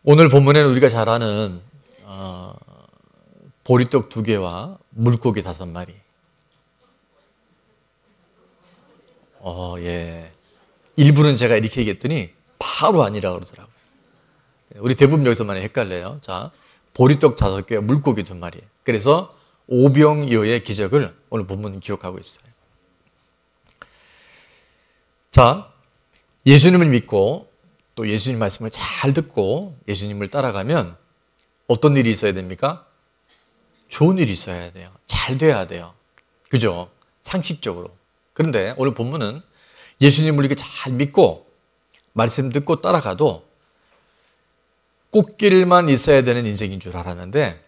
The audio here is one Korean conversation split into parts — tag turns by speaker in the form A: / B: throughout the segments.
A: 오늘 본문에는 우리가 잘 아는 보리떡 2개와 물고기 5마리. 예. 일부는 제가 이렇게 얘기했더니 바로 아니라 그러더라고요. 우리 대부분 여기서 많이 헷갈려요. 자, 보리떡 5개와 물고기 2마리. 그래서 오병이어의 기적을 오늘 본문은 기억하고 있어요. 자, 예수님을 믿고 또 예수님 말씀을 잘 듣고 예수님을 따라가면 어떤 일이 있어야 됩니까? 좋은 일이 있어야 돼요. 잘 돼야 돼요. 그죠? 상식적으로. 그런데 오늘 본문은 예수님을 이렇게 잘 믿고 말씀 듣고 따라가도 꽃길만 있어야 되는 인생인 줄 알았는데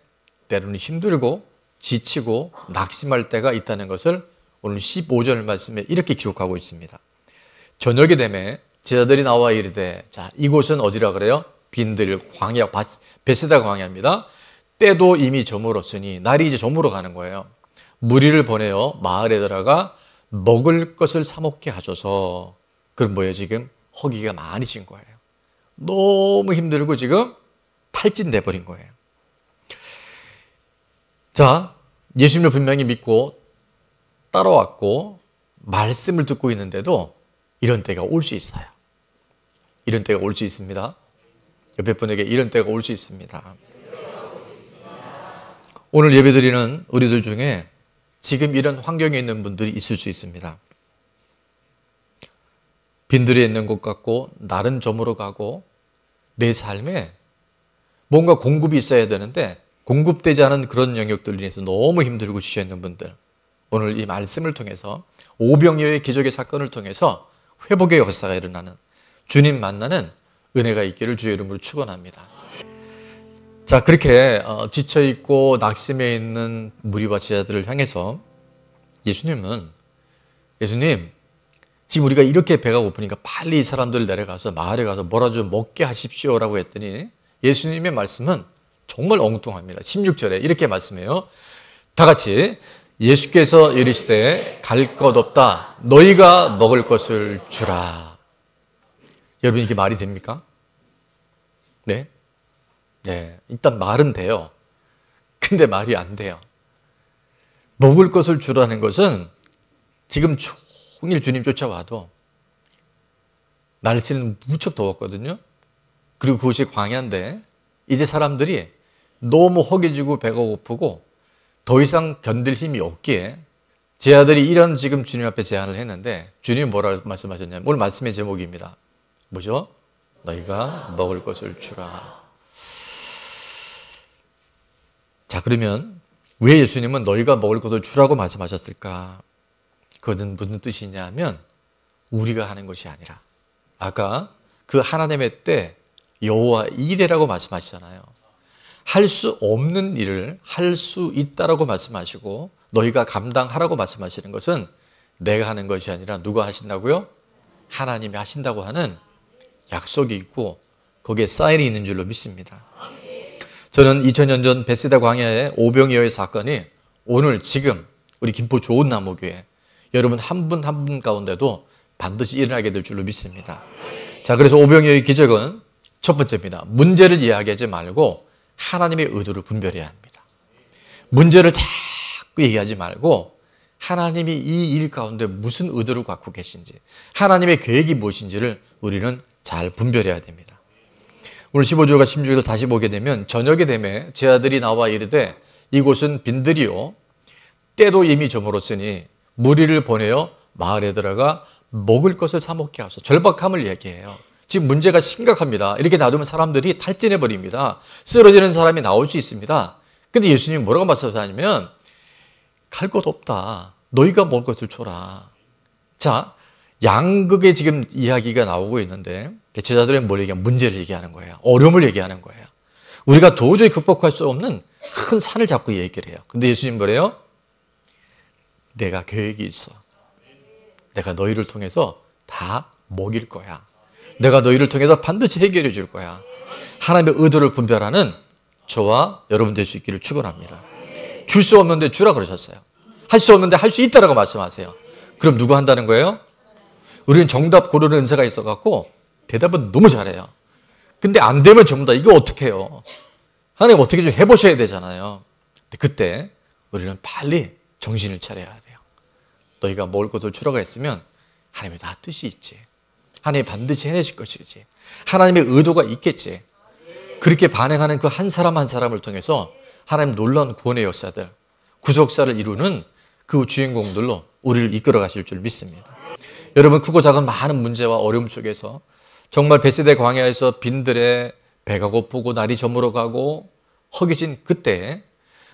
A: 때로는 힘들고 지치고 낙심할 때가 있다는 것을 오늘 15절 말씀에 이렇게 기록하고 있습니다. 저녁이 되매 제자들이 나와 이르되, 자, 이곳은 어디라 그래요? 빈들 광야, 베세다 광야입니다. 때도 이미 저물었으니 날이 이제 저물어 가는 거예요. 무리를 보내어 마을에 들어가 먹을 것을 사 먹게 하셔서. 그럼 뭐예요? 지금 허기가 많이 진 거예요. 너무 힘들고 지금 탈진돼 버린 거예요. 자, 예수님을 분명히 믿고 따라왔고 말씀을 듣고 있는데도 이런 때가 올 수 있어요. 이런 때가 올 수 있습니다. 옆에 분에게 이런 때가 올 수 있습니다. 오늘 예배드리는 우리들 중에 지금 이런 환경에 있는 분들이 있을 수 있습니다. 빈들에 있는 것 같고 날은 저물어 가고 내 삶에 뭔가 공급이 있어야 되는데 공급되지 않은 그런 영역들로 인해서 너무 힘들고 지쳐 있는 분들, 오늘 이 말씀을 통해서 오병이어의 기적의 사건을 통해서 회복의 역사가 일어나는, 주님 만나는 은혜가 있기를 주의 이름으로 축원합니다. 자, 그렇게 지쳐있고 낙심해 있는 무리와 제자들을 향해서 예수님, 지금 우리가 이렇게 배가 고프니까 빨리 이 사람들 내려가서 마을에 가서 뭐라 좀 먹게 하십시오라고 했더니 예수님의 말씀은 정말 엉뚱합니다. 16절에 이렇게 말씀해요. 다 같이, 예수께서 이르시되 갈 것 없다. 너희가 먹을 것을 주라. 여러분, 이게 말이 됩니까? 네? 네, 일단 말은 돼요. 근데 말이 안 돼요. 먹을 것을 주라는 것은 지금 종일 주님 쫓아와도 날씨는 무척 더웠거든요. 그리고 그곳이 광야인데 이제 사람들이 너무 허기지고 배가 고프고 더 이상 견딜 힘이 없기에 제자들이 이런 지금 주님 앞에 제안을 했는데 주님이 뭐라고 말씀하셨냐면, 오늘 말씀의 제목입니다. 뭐죠? 너희가 먹을 것을 주라. 자, 그러면 왜 예수님은 너희가 먹을 것을 주라고 말씀하셨을까? 그것은 무슨 뜻이냐면 우리가 하는 것이 아니라, 아까 그 하나님의 때 여호와 이레라고 말씀하시잖아요. 할 수 없는 일을 할 수 있다라고 말씀하시고 너희가 감당하라고 말씀하시는 것은 내가 하는 것이 아니라 누가 하신다고요? 하나님이 하신다고 하는 약속이 있고 거기에 사인이 있는 줄로 믿습니다. 저는 2000년 전 베세다 광야의 오병이어의 사건이 오늘 지금 우리 김포 좋은 나무교회 여러분 한 분 한 분 가운데도 반드시 일어나게 될 줄로 믿습니다. 자, 그래서 오병이어의 기적은 첫 번째입니다. 문제를 이야기하지 말고 하나님의 의도를 분별해야 합니다. 문제를 자꾸 얘기하지 말고 하나님이 이 일 가운데 무슨 의도를 갖고 계신지, 하나님의 계획이 무엇인지를 우리는 잘 분별해야 됩니다. 오늘 15절과 16절 다시 보게 되면, 저녁이 되매 제자들이 나와 이르되 이곳은 빈들이요 때도 이미 저물었으니 무리를 보내어 마을에 들어가 먹을 것을 사 먹게 하소서. 절박함을 얘기해요. 지금 문제가 심각합니다. 이렇게 놔두면 사람들이 탈진해 버립니다. 쓰러지는 사람이 나올 수 있습니다. 근데 예수님이 뭐라고 말씀하시냐면 갈 것 없다. 너희가 먹을 것을 줘라. 자, 양극의 지금 이야기가 나오고 있는데 제자들은 뭘 얘기하면 문제를 얘기하는 거예요. 어려움을 얘기하는 거예요. 우리가 도저히 극복할 수 없는 큰 산을 잡고 얘기를 해요. 근데 예수님 뭐래요? 내가 계획이 있어. 내가 너희를 통해서 다 먹일 거야. 내가 너희를 통해서 반드시 해결해 줄 거야. 하나님의 의도를 분별하는 저와 여러분 될 수 있기를 축원합니다. 줄 수 없는데 주라 그러셨어요. 할 수 없는데 할 수 있다라고 말씀하세요. 그럼 누가 한다는 거예요? 우리는 정답 고르는 은사가 있어갖고 대답은 너무 잘해요. 근데 안 되면 전부 다 이거 어떻게 해요? 하나님 어떻게 좀 해보셔야 되잖아요. 근데 그때 우리는 빨리 정신을 차려야 돼요. 너희가 먹을 것을 주라고 했으면 하나님의 다 뜻이 있지. 하나님이 반드시 해내실 것이지. 하나님의 의도가 있겠지. 그렇게 반응하는 그 한 사람 한 사람을 통해서 하나님 놀라운 구원의 역사들, 구속사를 이루는 그 주인공들로 우리를 이끌어 가실 줄 믿습니다. 여러분, 크고 작은 많은 문제와 어려움 속에서 정말 베세대 광야에서 빈들에 배가 고프고 날이 저물어 가고 허기진 그때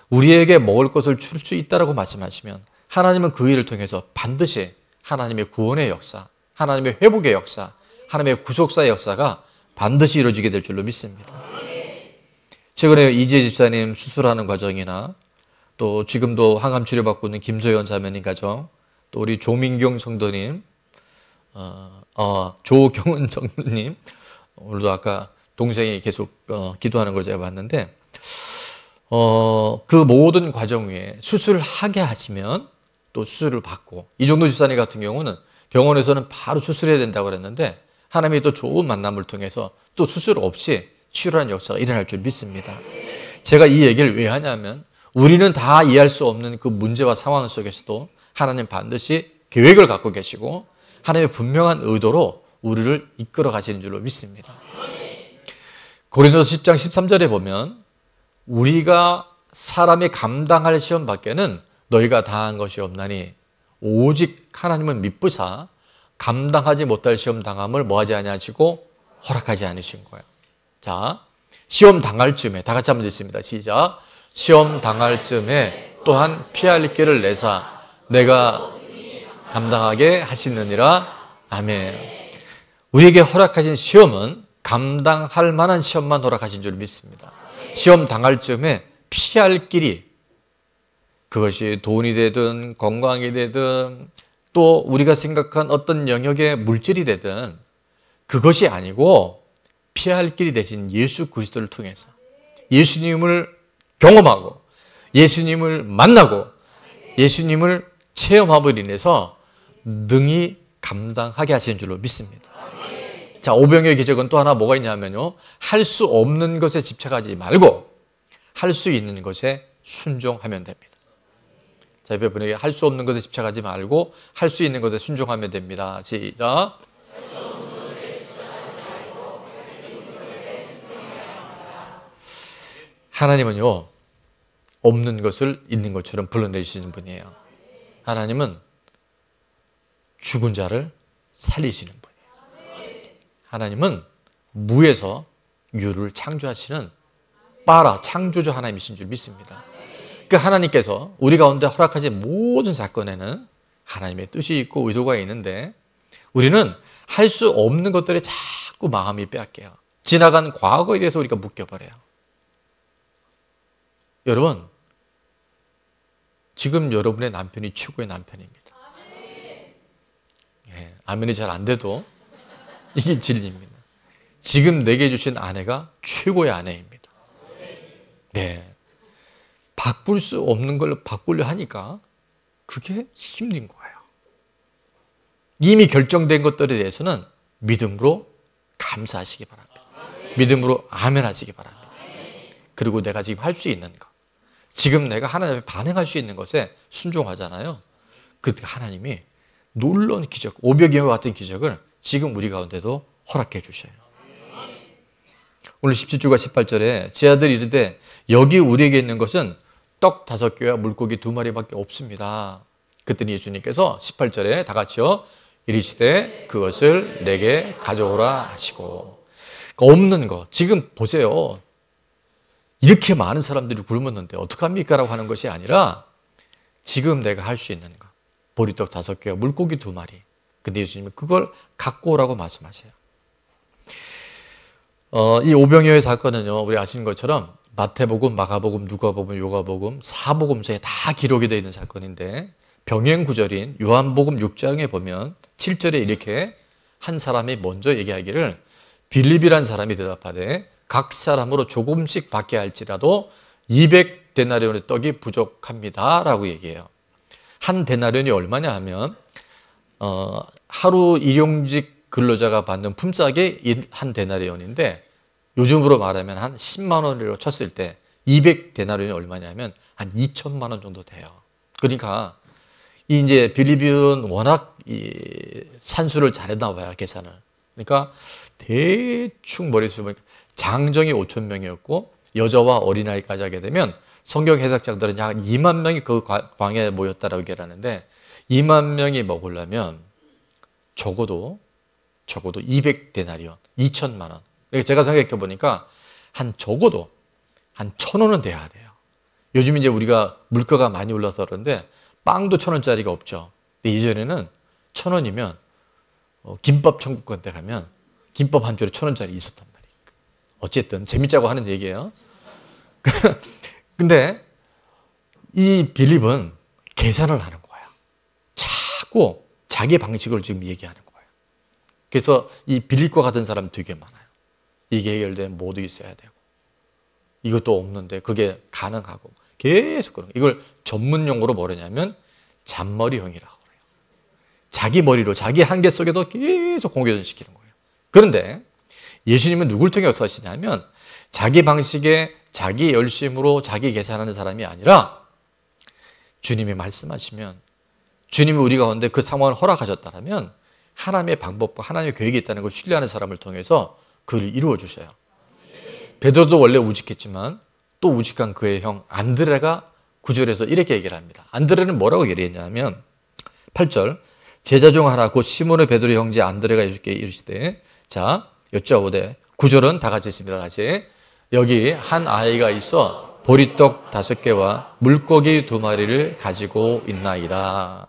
A: 우리에게 먹을 것을 줄 수 있다라고 말씀하시면 하나님은 그 일을 통해서 반드시 하나님의 구원의 역사, 하나님의 회복의 역사, 하나님의 구속사의 역사가 반드시 이루어지게 될 줄로 믿습니다. 최근에 이지혜 집사님 수술하는 과정이나 또 지금도 항암 치료받고 있는 김소연 자매님 가정, 또 우리 조민경 성도님, 조경은 성도님, 오늘도 아까 동생이 계속 기도하는 걸 제가 봤는데 그 모든 과정 위에 수술을 하게 하시면 또 수술을 받고, 이정도 집사님 같은 경우는 병원에서는 바로 수술해야 된다고 그랬는데 하나님이 또 좋은 만남을 통해서 또 수술 없이 치유라는 역사가 일어날 줄 믿습니다. 제가 이 얘기를 왜 하냐면 우리는 다 이해할 수 없는 그 문제와 상황 속에서도 하나님 반드시 계획을 갖고 계시고 하나님의 분명한 의도로 우리를 이끌어 가시는 줄로 믿습니다. 고린도서 10장 13절에 보면 우리가 사람이 감당할 시험 밖에는 너희가 당한 것이 없나니 오직 하나님은 미쁘사 감당하지 못할 시험 당함을 뭐하지 아니하시고 허락하지 않으신 거예요. 자, 시험 당할 즈음에 다 같이 한번 읽습니다. 시작. 시험 당할 즈음에 또한 피할 길을 내사 내가 감당하게 하시느니라. 아멘. 우리에게 허락하신 시험은 감당할 만한 시험만 허락하신 줄 믿습니다. 시험 당할 즈음에 피할 길이, 그것이 돈이 되든 건강이 되든 또 우리가 생각한 어떤 영역의 물질이 되든 그것이 아니고 피할 길이 되신 예수 그리스도를 통해서 예수님을 경험하고 예수님을 만나고 예수님을 체험함으로 인해서 능히 감당하게 하시는 줄로 믿습니다. 자, 오병이의 기적은 또 하나 뭐가 있냐면요, 할 수 없는 것에 집착하지 말고 할 수 있는 것에 순종하면 됩니다. 자, 옆에 분에게 할 수 없는 것에 집착하지 말고 할 수 있는 것에 순종하면 됩니다. 시작. 하나님은요, 없는 것을 있는 것처럼 불러내시는 분이에요. 하나님은 죽은 자를 살리시는 분이에요. 하나님은 무에서 유를 창조하시는 빠라 창조주 하나님이신 줄 믿습니다. 그 하나님께서 우리 가운데 허락하신 모든 사건에는 하나님의 뜻이 있고 의도가 있는데 우리는 할 수 없는 것들에 자꾸 마음이 빼앗겨요. 지나간 과거에 대해서 우리가 묶여버려요. 여러분, 지금 여러분의 남편이 최고의 남편입니다. 예, 아멘이 잘 안 돼도 이게 진리입니다. 지금 내게 주신 아내가 최고의 아내입니다. 네, 바꿀 수 없는 걸 바꾸려 하니까 그게 힘든 거예요. 이미 결정된 것들에 대해서는 믿음으로 감사하시기 바랍니다. 믿음으로 아멘 하시기 바랍니다. 그리고 내가 지금 할 수 있는 것, 지금 내가 하나님 앞에 반응할 수 있는 것에 순종하잖아요. 그때 하나님이 놀라운 기적, 오병이어와 같은 기적을 지금 우리 가운데도 허락해 주셔요. 오늘 17절과 18절에 제 아들이 이르되 여기 우리에게 있는 것은 떡 5개와 물고기 2마리밖에 없습니다. 그랬더니 예수님께서 18절에 다 같이요, 이르시되 그것을 내게 가져오라 하시고. 그러니까 없는 거, 지금 보세요. 이렇게 많은 사람들이 굶었는데 어떡합니까? 라고 하는 것이 아니라 지금 내가 할 수 있는 거, 보리떡 5개와 물고기 2마리. 근데 예수님은 그걸 갖고 오라고 말씀하세요. 이 오병이어의 사건은요, 우리 아시는 것처럼 마태복음, 마가복음, 누가복음, 요가복음, 사복음서에 다 기록이 되어 있는 사건인데 병행 구절인 요한복음 6장에 보면 7절에 이렇게 한 사람이 먼저 얘기하기를 빌립이란 사람이 대답하되 각 사람으로 조금씩 받게 할지라도 200데나리온의 떡이 부족합니다 라고 얘기해요. 한 데나리온이 얼마냐 하면 하루 일용직 근로자가 받는 품삯이 한 데나리온인데 요즘으로 말하면 한 10만 원으로 쳤을 때 200데나리온이 얼마냐면 한 2천만 원 정도 돼요. 그러니까 이제 빌립은 워낙 이 산수를 잘했나 봐요, 계산을. 그러니까 대충 머릿속에 보니까 장정이 5천 명이었고 여자와 어린아이까지 하게 되면 성경 해석자들은 약 2만 명이 그 광야에 모였다라고 얘기하는데 2만 명이 먹으려면 적어도 200데나리온, 2천만 원. 제가 생각해 보니까 적어도 한 1,000원은 돼야 돼요. 요즘 이제 우리가 물가가 많이 올라서 그런데 빵도 1,000원짜리가 없죠. 근데 예전에는 1,000원이면 김밥 천국 같은 데 가면 김밥 한 줄에 1,000원짜리 있었단 말이에요. 어쨌든 재밌자고 하는 얘기예요. 근데 이 빌립은 계산을 하는 거야. 자꾸 자기 방식을 지금 얘기하는 거예요. 그래서 이 빌립과 같은 사람 되게 많아요. 이게 해결되면 뭐도 있어야 되고 이것도 없는데 그게 가능하고 계속 그런 거예요. 이걸 전문 용어로 뭐냐면 잔머리형이라고 그래요. 자기 머리로 자기 한계 속에도 계속 공격시키는 거예요. 그런데 예수님은 누굴 통해 역사하시냐면 자기 방식에 자기 열심으로 자기 계산하는 사람이 아니라 주님이 말씀하시면 주님이 우리 가운데 그 상황을 허락하셨다면 하나님의 방법과 하나님의 계획이 있다는 걸 신뢰하는 사람을 통해서 그를 이루어 주셔요. 베드로도 원래 우직했지만 또 우직한 그의 형 안드레가 9절에서 이렇게 얘기를 합니다. 안드레는 뭐라고 얘기했냐면 8절 제자 중 하나 곧 시몬의 베드로의 형제 안드레가 예수께 이르시되 자 여쭤보되 9절은 다 같이 있습니다. 같이 여기 한 아이가 있어 보리떡 5개와 물고기 2마리를 가지고 있나이다.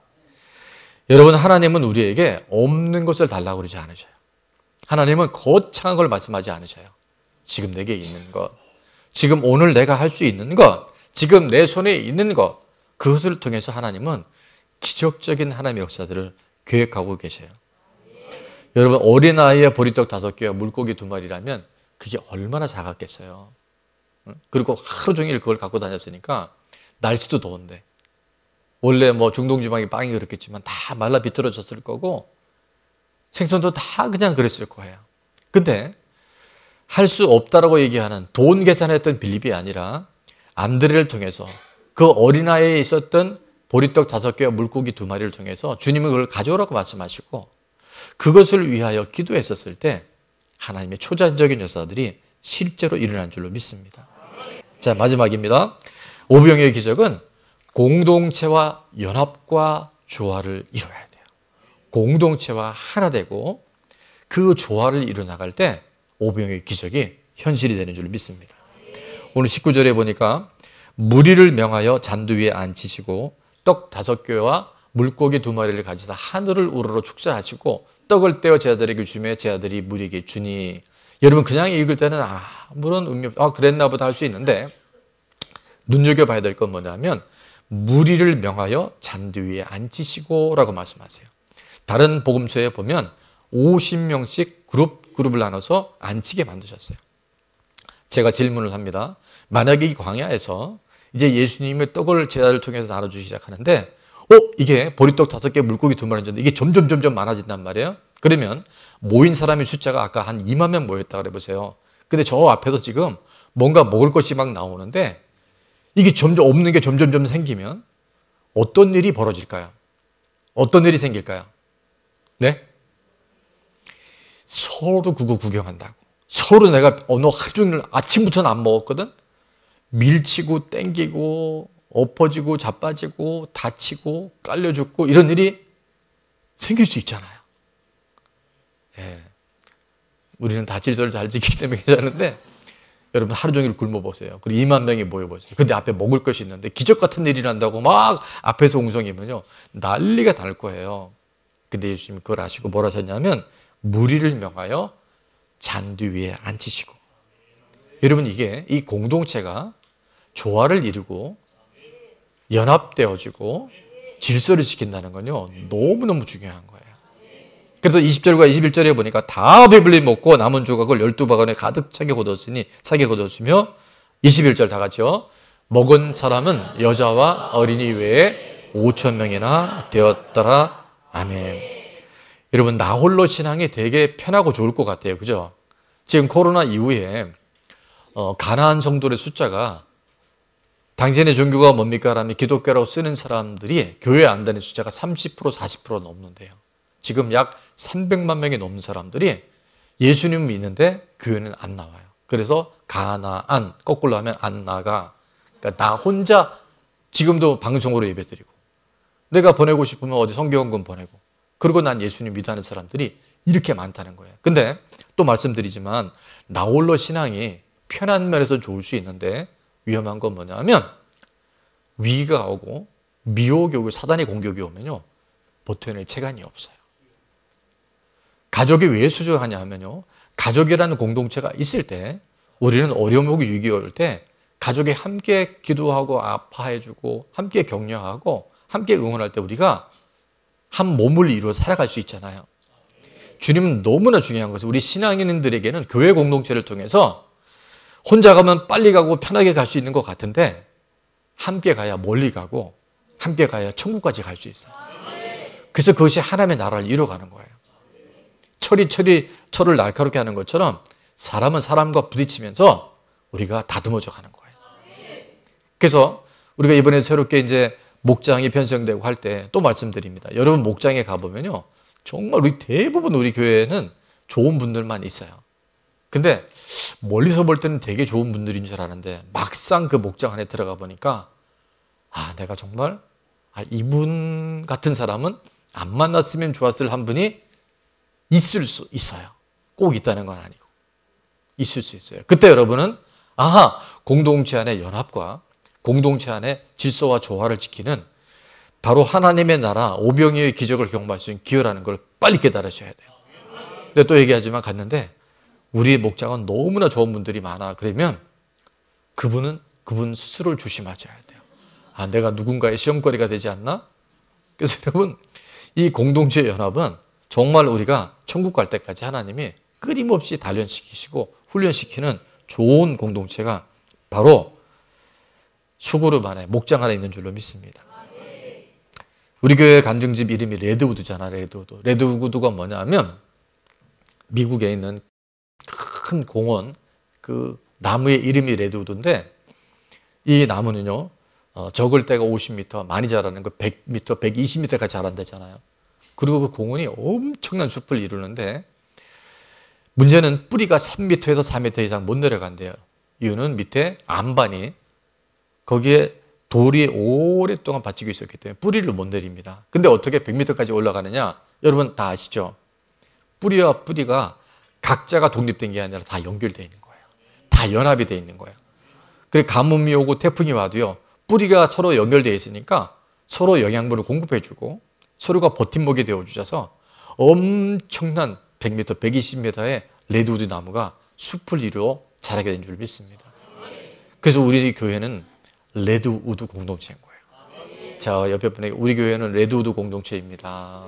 A: 여러분 하나님은 우리에게 없는 것을 달라고 그러지 않으셔요. 하나님은 거창한 걸 말씀하지 않으셔요. 지금 내게 있는 것, 지금 오늘 내가 할 수 있는 것, 지금 내 손에 있는 것, 그것을 통해서 하나님은 기적적인 하나님의 역사들을 계획하고 계셔요. 여러분 어린아이의 보리떡 5개와 물고기 2마리라면 그게 얼마나 작았겠어요. 그리고 하루 종일 그걸 갖고 다녔으니까 날씨도 더운데 원래 뭐 중동지방이 빵이 그렇겠지만 다 말라 비틀어졌을 거고 생선도 다 그냥 그랬을 거예요. 근데 할 수 없다라고 얘기하는 돈 계산했던 빌립이 아니라 안드레를 통해서 그 어린아이에 있었던 보리떡 5개와 물고기 2마리를 통해서 주님은 그걸 가져오라고 말씀하시고 그것을 위하여 기도했었을 때 하나님의 초자연적인 역사들이 실제로 일어난 줄로 믿습니다. 자, 마지막입니다. 오병이어의 기적은 공동체와 연합과 조화를 이루어야 돼요. 공동체와 하나 되고 그 조화를 이루어나갈 때 오병이어의 기적이 현실이 되는 줄로 믿습니다. 오늘 19절에 보니까 무리를 명하여 잔두 위에 앉히시고 떡 5개와 물고기 2마리를 가지사 하늘을 우러러 축사하시고 떡을 떼어 제자들에게 주며 제자들이 무리에게 주니. 여러분 그냥 읽을 때는 아무런 의미 그랬나 보다 할 수 있는데 눈여겨봐야 될 건 뭐냐면 무리를 명하여 잔디 위에 앉히시고 라고 말씀하세요. 다른 복음서에 보면 50명씩 그룹을 나눠서 앉히게 만드셨어요. 제가 질문을 합니다. 만약에 이 광야에서 이제 예수님의 떡을 제자를 통해서 나눠주기 시작하는데 이게 보리떡 5개 물고기 2마리인데 이게 점점 많아진단 말이에요. 그러면 모인 사람의 숫자가 아까 한 2만 명 모였다 그래 보세요. 근데 저 앞에서 지금 뭔가 먹을 것이 막 나오는데 이게 점점 없는 게 점점 생기면 어떤 일이 벌어질까요? 어떤 일이 생길까요? 네? 서로 그거 구경한다고. 서로 내가 하루 종일 아침부터는 안 먹었거든? 밀치고 땡기고 엎어지고 자빠지고 다치고 깔려 죽고 이런 일이 생길 수 있잖아요. 예. 우리는 다 질서를 잘 지키기 때문에 괜찮은데 여러분 하루 종일 굶어보세요. 그리고 2만 명이 모여보세요. 근데 앞에 먹을 것이 있는데 기적 같은 일이 난다고 막 앞에서 웅성이면요 난리가 날 거예요. 근데 예수님이 그걸 아시고 뭐라 하셨냐면 무리를 명하여 잔디 위에 앉히시고. 여러분 이게 이 공동체가 조화를 이루고 연합되어지고 질서를 지킨다는 건요 너무너무 중요한 거예요. 그래서 20절과 21절에 보니까 다 배불리 먹고 남은 조각을 12바구니에 가득 차게 거두었으며 21절 다 같이요. 먹은 사람은 여자와 어린이 외에 5,000명이나 되었더라. 아멘. 여러분 나 홀로 신앙이 되게 편하고 좋을 것 같아요. 그죠? 지금 코로나 이후에 가난한 성도의 숫자가 당신의 종교가 뭡니까? 라면 기독교라고 쓰는 사람들이 교회에 안 다니는 숫자가 30% 40% 넘는데요. 지금 약 300만 명이 넘는 사람들이 예수님 믿는데 교회는 안 나와요. 그래서 가나안, 거꾸로 하면 안 나가. 그러니까 나 혼자 지금도 방송으로 예배드리고 내가 보내고 싶으면 어디 성경원금 보내고 그리고 난 예수님 믿어하는 사람들이 이렇게 많다는 거예요. 근데 또 말씀드리지만 나 홀로 신앙이 편한 면에서 좋을 수 있는데 위험한 건 뭐냐면 위기가 오고 미혹이 오고 사단의 공격이 오면요. 버텨낼 체간이 없어요. 가족이 왜 수저하냐 하면요. 가족이라는 공동체가 있을 때 우리는 어려움 오고 위기 올 때 가족이 함께 기도하고 아파해주고 함께 격려하고 함께 응원할 때 우리가 한 몸을 이루어 살아갈 수 있잖아요. 주님은 너무나 중요한 것은 우리 신앙인들에게는 교회 공동체를 통해서 혼자 가면 빨리 가고 편하게 갈 수 있는 것 같은데 함께 가야 멀리 가고 함께 가야 천국까지 갈 수 있어요. 그래서 그것이 하나님의 나라를 이루어가는 거예요. 철을 날카롭게 하는 것처럼 사람은 사람과 부딪히면서 우리가 다듬어져 가는 거예요. 그래서 우리가 이번에 새롭게 이제 목장이 편성되고 할 때 또 말씀드립니다. 여러분 목장에 가보면요. 정말 대부분 우리 교회에는 좋은 분들만 있어요. 근데 멀리서 볼 때는 되게 좋은 분들인 줄 알았는데 막상 그 목장 안에 들어가 보니까 내가 정말 이분 같은 사람은 안 만났으면 좋았을 한 분이 있을 수 있어요. 꼭 있다는 건 아니고 있을 수 있어요. 그때 여러분은 공동체 안의 연합과 공동체 안의 질서와 조화를 지키는 바로 하나님의 나라 오병이어의 기적을 경험할 수 있는 기회라는 걸 빨리 깨달으셔야 돼요. 근데 또 얘기하지만 갔는데 우리의 목장은 너무나 좋은 분들이 많아. 그러면 그분 스스로를 조심하셔야 돼요. 내가 누군가의 시험거리가 되지 않나? 그래서 여러분 이 공동체 연합은 정말 우리가 천국 갈 때까지 하나님이 끊임없이 단련시키시고 훈련시키는 좋은 공동체가 바로 수그룹 안에 목장 안에 있는 줄로 믿습니다. 우리 교회 간증집 이름이 레드우드잖아. 레드우드가 뭐냐면 미국에 있는 큰 공원 그 나무의 이름이 레드우드인데 이 나무는요 적을 때가 50m 많이 자라는 거 100m, 120m까지 자란다잖아요. 그리고 그 공원이 엄청난 숲을 이루는데 문제는 뿌리가 3m에서 4m 이상 못 내려간대요. 이유는 밑에 안반이 거기에 돌이 오랫동안 받치고 있었기 때문에 뿌리를 못 내립니다. 근데 어떻게 100m까지 올라가느냐? 여러분 다 아시죠? 뿌리와 뿌리가 각자가 독립된 게 아니라 다 연결되어 있는 거예요. 다 연합이 되어 있는 거예요. 그래서 가뭄이 오고 태풍이 와도요. 뿌리가 서로 연결되어 있으니까 서로 영양분을 공급해주고 서로가 버팀목이 되어주셔서 엄청난 100m, 120m의 레드우드 나무가 숲을 이루어 자라게 된 줄 믿습니다. 그래서 우리 교회는 레드우드 공동체인 거예요. 자, 옆에 분에게 우리 교회는 레드우드 공동체입니다.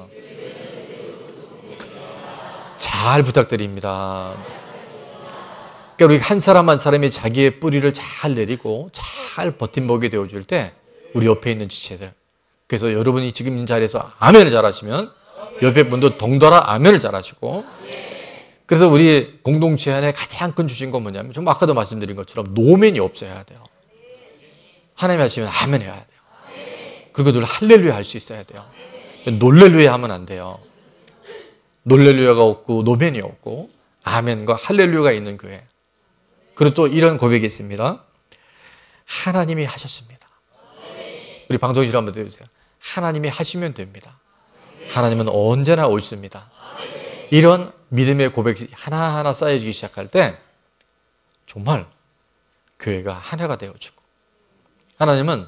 A: 잘 부탁드립니다. 그러니까 우리 한 사람 한 사람이 자기의 뿌리를 잘 내리고 잘 버팀목이 되어줄 때 우리 옆에 있는 지체들 그래서 여러분이 지금 있는 자리에서 아멘을 잘하시면 옆에 분도 덩달아 아멘을 잘하시고 그래서 우리 공동체 안에 가장 큰 주신 건 뭐냐면 정말 아까도 말씀드린 것처럼 노맨이 없어야 돼요. 하나님 하시면 아멘 해야 돼요. 그리고 늘 할렐루야 할 수 있어야 돼요. 놀렐루야 하면 안 돼요. 놀렐루야가 없고 노맨이 없고 아멘과 할렐루야가 있는 교회. 그리고 또 이런 고백이 있습니다. 하나님이 하셨습니다. 우리 방송실 한번 들으세요. 하나님이 하시면 됩니다. 하나님은 언제나 옳습니다. 이런 믿음의 고백이 하나하나 쌓여지기 시작할 때 정말 교회가 하나가 되어지고 하나님은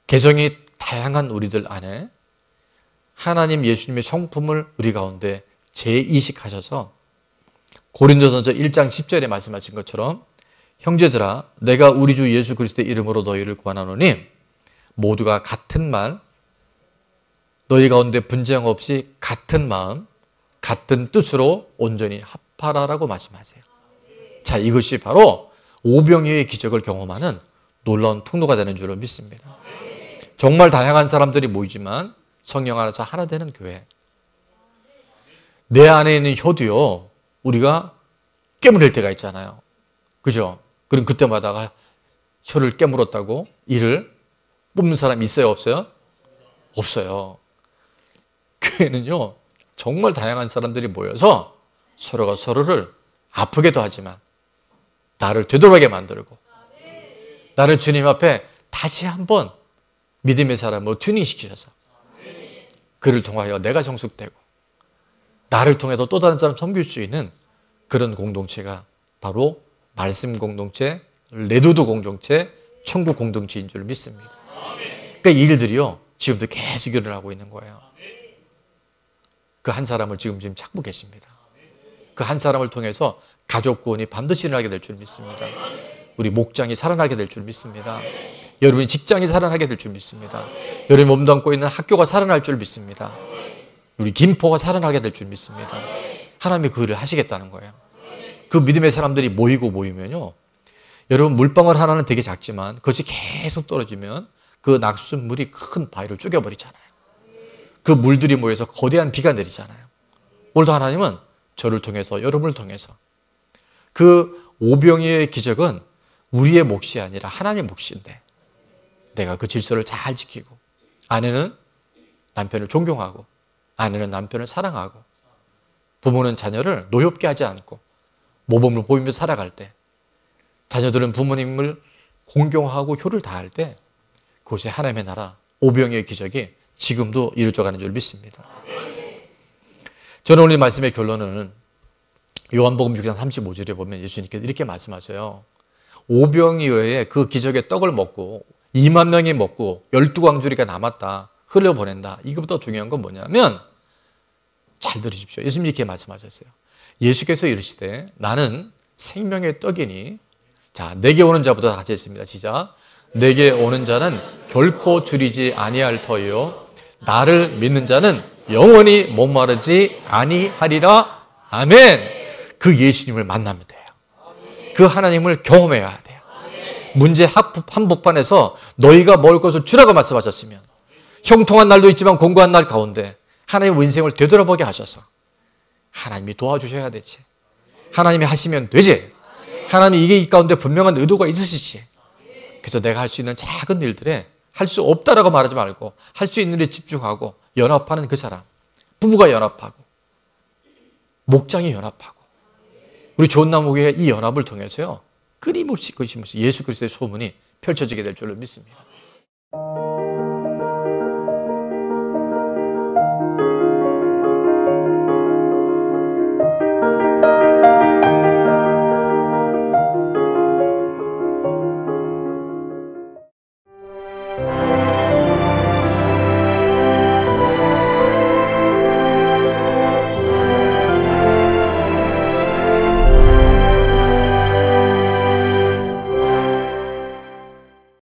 A: 개성이 다양한 우리들 안에 하나님 예수님의 성품을 우리 가운데 재이식하셔서 고린도전서 1장 10절에 말씀하신 것처럼 형제들아 내가 우리 주 예수 그리스도의 이름으로 너희를 권하노니 모두가 같은 말 너희 가운데 분쟁 없이 같은 마음 같은 뜻으로 온전히 합하라라고 말씀하세요. 자, 이것이 바로 오병이어의 기적을 경험하는 놀라운 통로가 되는 줄로 믿습니다. 정말 다양한 사람들이 모이지만 성령 안에서 하나 되는 교회. 내 안에 있는 효도요. 우리가 깨물을 때가 있잖아요. 그죠? 그럼 그때마다 혀를 깨물었다고 이를 뽑는 사람이 있어요? 없어요? 없어요. 교회는요, 정말 다양한 사람들이 모여서 서로가 서로를 아프게도 하지만 나를 되돌아가게 만들고 나를 주님 앞에 다시 한번 믿음의 사람으로 튜닝시키셔서 그를 통하여 내가 정숙되고 나를 통해서 또 다른 사람 섬길 수 있는 그런 공동체가 바로 말씀 공동체, 레도도 공동체, 천국 공동체인 줄 믿습니다. 그러니까 이 일들이요, 지금도 계속 일어나고 있는 거예요. 그 한 사람을 지금 찾고 계십니다. 그 한 사람을 통해서 가족 구원이 반드시 일어나게 될 줄 믿습니다. 우리 목장이 살아나게 될 줄 믿습니다. 여러분이 직장이 살아나게 될 줄 믿습니다. 여러분이 몸담고 있는 학교가 살아날 줄 믿습니다. 우리 김포가 살아나게 될 줄 믿습니다. 하나님이 그 일을 하시겠다는 거예요. 그 믿음의 사람들이 모이면요, 여러분 물방울 하나는 되게 작지만 그것이 계속 떨어지면 그 낙숫물이 큰 바위를 쪼개버리잖아요. 그 물들이 모여서 거대한 비가 내리잖아요. 오늘도 하나님은 저를 통해서, 여러분을 통해서 그 오병이어의 기적은 우리의 몫이 아니라 하나님의 몫인데 내가 그 질서를 잘 지키고 아내는 남편을 존경하고 아내는 남편을 사랑하고 부모는 자녀를 노엽게 하지 않고 모범을 보이며 살아갈 때, 자녀들은 부모님을 공경하고 효를 다할 때 그것이 하나님의 나라 오병이어의 기적이 지금도 이루어져가는 줄 믿습니다. 저는 오늘 말씀의 결론은 요한복음 6장 35절에 보면 예수님께서 이렇게 말씀하세요. 오병이어의 그 기적의 떡을 먹고 2만 명이 먹고 12광주리가 남았다, 흘려보낸다. 이것보다 중요한 건 뭐냐면, 잘 들으십시오. 예수님이 이렇게 말씀하셨어요. 예수께서 이르시되 나는 생명의 떡이니, 자, 내게 오는 자보다 같이 했습니다. 시작. 내게 오는 자는 결코 줄이지 아니할 터이요 나를 믿는 자는 영원히 목마르지 아니하리라. 아멘. 그 예수님을 만나면 돼요. 그 하나님을 경험해야 돼요. 문제 한복판에서 너희가 먹을 것을 주라고 말씀하셨으면, 형통한 날도 있지만 공고한 날 가운데 하나님의 인생을 되돌아보게 하셔서 하나님이 도와주셔야 되지. 하나님이 하시면 되지. 하나님이 이게 이 가운데 분명한 의도가 있으시지. 그래서 내가 할 수 있는 작은 일들에 할 수 없다라고 말하지 말고 할 수 있는 일에 집중하고 연합하는 그 사람, 부부가 연합하고 목장이 연합하고 우리 좋은 나무교회의 이 연합을 통해서요, 끊임없이 예수 그리스도의 소문이 펼쳐지게 될 줄로 믿습니다.